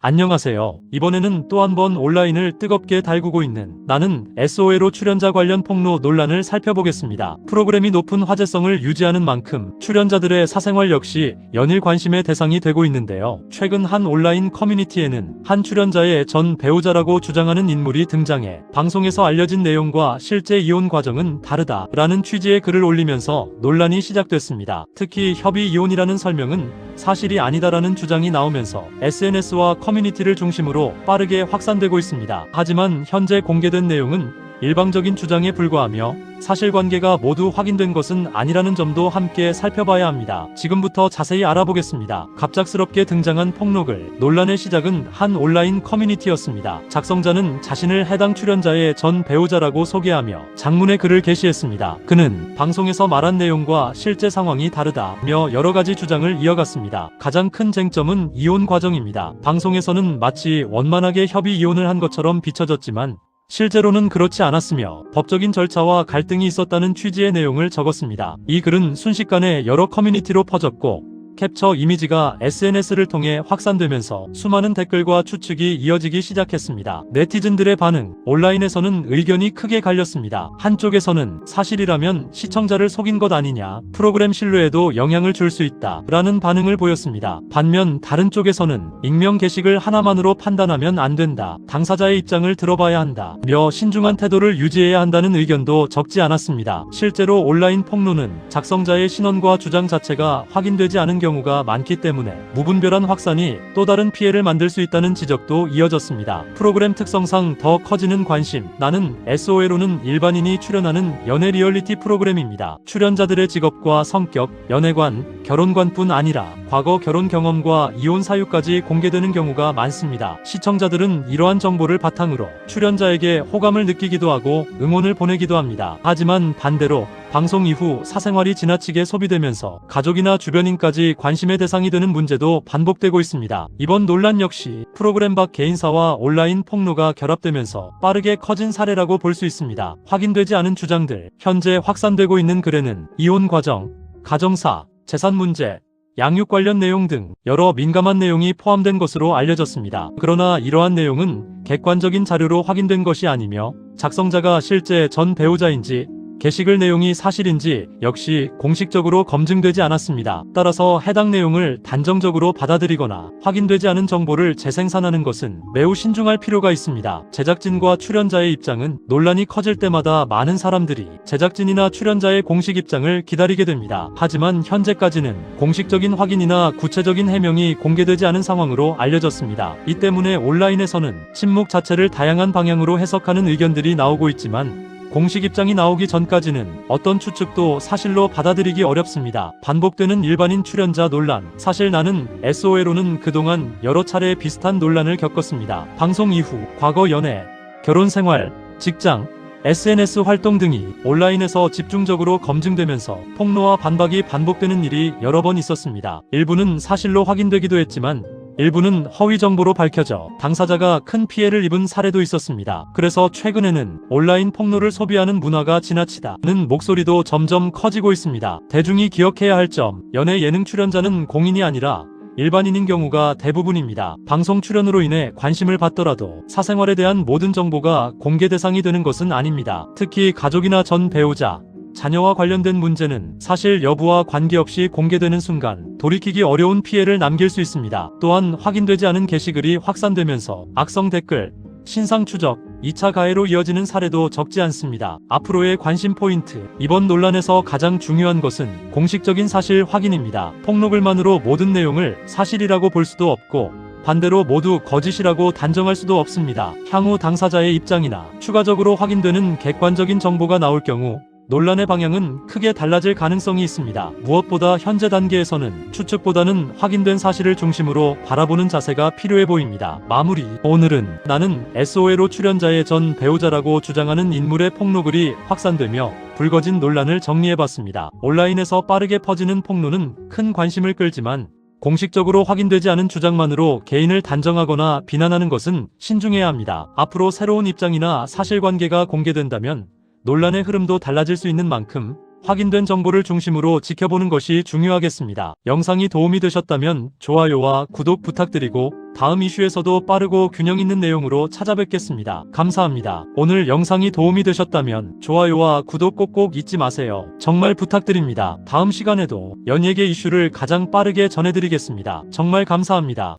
안녕하세요. 이번에는 또 한 번 온라인을 뜨겁게 달구고 있는 나는 SOLO 출연자 관련 폭로 논란을 살펴보겠습니다. 프로그램이 높은 화제성을 유지하는 만큼 출연자들의 사생활 역시 연일 관심의 대상이 되고 있는데요. 최근 한 온라인 커뮤니티에는 한 출연자의 전 배우자라고 주장하는 인물이 등장해 방송에서 알려진 내용과 실제 이혼 과정은 다르다라는 취지의 글을 올리면서 논란이 시작됐습니다. 특히 협의 이혼이라는 설명은 사실이 아니다라는 주장이 나오면서 SNS와 커뮤니티를 중심으로 빠르게 확산되고 있습니다. 하지만 현재 공개된 내용은 일방적인 주장에 불과하며 사실관계가 모두 확인된 것은 아니라는 점도 함께 살펴봐야 합니다. 지금부터 자세히 알아보겠습니다. 갑작스럽게 등장한 폭로글. 논란의 시작은 한 온라인 커뮤니티였습니다. 작성자는 자신을 해당 출연자의 전 배우자라고 소개하며 장문의 글을 게시했습니다. 그는 방송에서 말한 내용과 실제 상황이 다르다며 여러 가지 주장을 이어갔습니다. 가장 큰 쟁점은 이혼 과정입니다. 방송에서는 마치 원만하게 협의 이혼을 한 것처럼 비춰졌지만 실제로는 그렇지 않았으며 법적인 절차와 갈등이 있었다는 취지의 내용을 적었습니다. 이 글은 순식간에 여러 커뮤니티로 퍼졌고 캡처 이미지가 SNS를 통해 확산되면서 수많은 댓글과 추측이 이어지기 시작했습니다. 네티즌들의 반응. 온라인에서는 의견이 크게 갈렸습니다. 한쪽에서는 사실이라면 시청자를 속인 것 아니냐, 프로그램 신뢰에도 영향을 줄 수 있다 라는 반응을 보였습니다. 반면 다른 쪽에서는 익명 게시글 하나만으로 판단하면 안 된다, 당사자의 입장을 들어봐야 한다 며 신중한 태도를 유지해야 한다는 의견도 적지 않았습니다. 실제로 온라인 폭로는 작성자의 신원과 주장 자체가 확인되지 않은 경우가 많기 때문에 무분별한 확산이 또 다른 피해를 만들 수 있다는 지적도 이어졌습니다. 프로그램 특성상 더 커지는 관심. 나는 SOLO는 일반인이 출연하는 연애 리얼리티 프로그램입니다. 출연자들의 직업과 성격, 연애관, 결혼관뿐 아니라 과거 결혼 경험과 이혼 사유까지 공개되는 경우가 많습니다. 시청자들은 이러한 정보를 바탕으로 출연자에게 호감을 느끼기도 하고 응원을 보내기도 합니다. 하지만 반대로 방송 이후 사생활이 지나치게 소비되면서 가족이나 주변인까지 관심의 대상이 되는 문제도 반복되고 있습니다. 이번 논란 역시 프로그램 밖 개인사와 온라인 폭로가 결합되면서 빠르게 커진 사례라고 볼 수 있습니다. 확인되지 않은 주장들. 현재 확산되고 있는 글에는 이혼 과정, 가정사, 재산 문제, 양육 관련 내용 등 여러 민감한 내용이 포함된 것으로 알려졌습니다. 그러나 이러한 내용은 객관적인 자료로 확인된 것이 아니며 작성자가 실제 전 배우자인지 게시글 내용이 사실인지 역시 공식적으로 검증되지 않았습니다. 따라서 해당 내용을 단정적으로 받아들이거나 확인되지 않은 정보를 재생산하는 것은 매우 신중할 필요가 있습니다. 제작진과 출연자의 입장은 논란이 커질 때마다 많은 사람들이 제작진이나 출연자의 공식 입장을 기다리게 됩니다. 하지만 현재까지는 공식적인 확인이나 구체적인 해명이 공개되지 않은 상황으로 알려졌습니다. 이 때문에 온라인에서는 침묵 자체를 다양한 방향으로 해석하는 의견들이 나오고 있지만 공식 입장이 나오기 전까지는 어떤 추측도 사실로 받아들이기 어렵습니다. 반복되는 일반인 출연자 논란. 사실 나는 SOLO는 그동안 여러 차례 비슷한 논란을 겪었습니다. 방송 이후 과거 연애, 결혼 생활, 직장, SNS 활동 등이 온라인에서 집중적으로 검증되면서 폭로와 반박이 반복되는 일이 여러 번 있었습니다. 일부는 사실로 확인되기도 했지만 일부는 허위 정보로 밝혀져 당사자가 큰 피해를 입은 사례도 있었습니다. 그래서 최근에는 온라인 폭로를 소비하는 문화가 지나치다는 목소리도 점점 커지고 있습니다. 대중이 기억해야 할 점. 연예 예능 출연자는 공인이 아니라 일반인인 경우가 대부분입니다. 방송 출연으로 인해 관심을 받더라도 사생활에 대한 모든 정보가 공개 대상이 되는 것은 아닙니다. 특히 가족이나 전 배우자, 자녀와 관련된 문제는 사실 여부와 관계없이 공개되는 순간 돌이키기 어려운 피해를 남길 수 있습니다. 또한 확인되지 않은 게시글이 확산되면서 악성 댓글, 신상 추적, 2차 가해로 이어지는 사례도 적지 않습니다. 앞으로의 관심 포인트. 이번 논란에서 가장 중요한 것은 공식적인 사실 확인입니다. 폭로글만으로 모든 내용을 사실이라고 볼 수도 없고 반대로 모두 거짓이라고 단정할 수도 없습니다. 향후 당사자의 입장이나 추가적으로 확인되는 객관적인 정보가 나올 경우 논란의 방향은 크게 달라질 가능성이 있습니다. 무엇보다 현재 단계에서는 추측보다는 확인된 사실을 중심으로 바라보는 자세가 필요해 보입니다. 마무리. 오늘은 나는 SOLO 출연자의 전 배우자라고 주장하는 인물의 폭로글이 확산되며 불거진 논란을 정리해봤습니다. 온라인에서 빠르게 퍼지는 폭로는 큰 관심을 끌지만 공식적으로 확인되지 않은 주장만으로 개인을 단정하거나 비난하는 것은 신중해야 합니다. 앞으로 새로운 입장이나 사실관계가 공개된다면 논란의 흐름도 달라질 수 있는 만큼 확인된 정보를 중심으로 지켜보는 것이 중요하겠습니다. 영상이 도움이 되셨다면 좋아요와 구독 부탁드리고 다음 이슈에서도 빠르고 균형 있는 내용으로 찾아뵙겠습니다. 감사합니다. 오늘 영상이 도움이 되셨다면 좋아요와 구독 꼭꼭 잊지 마세요. 정말 부탁드립니다. 다음 시간에도 연예계 이슈를 가장 빠르게 전해드리겠습니다. 정말 감사합니다.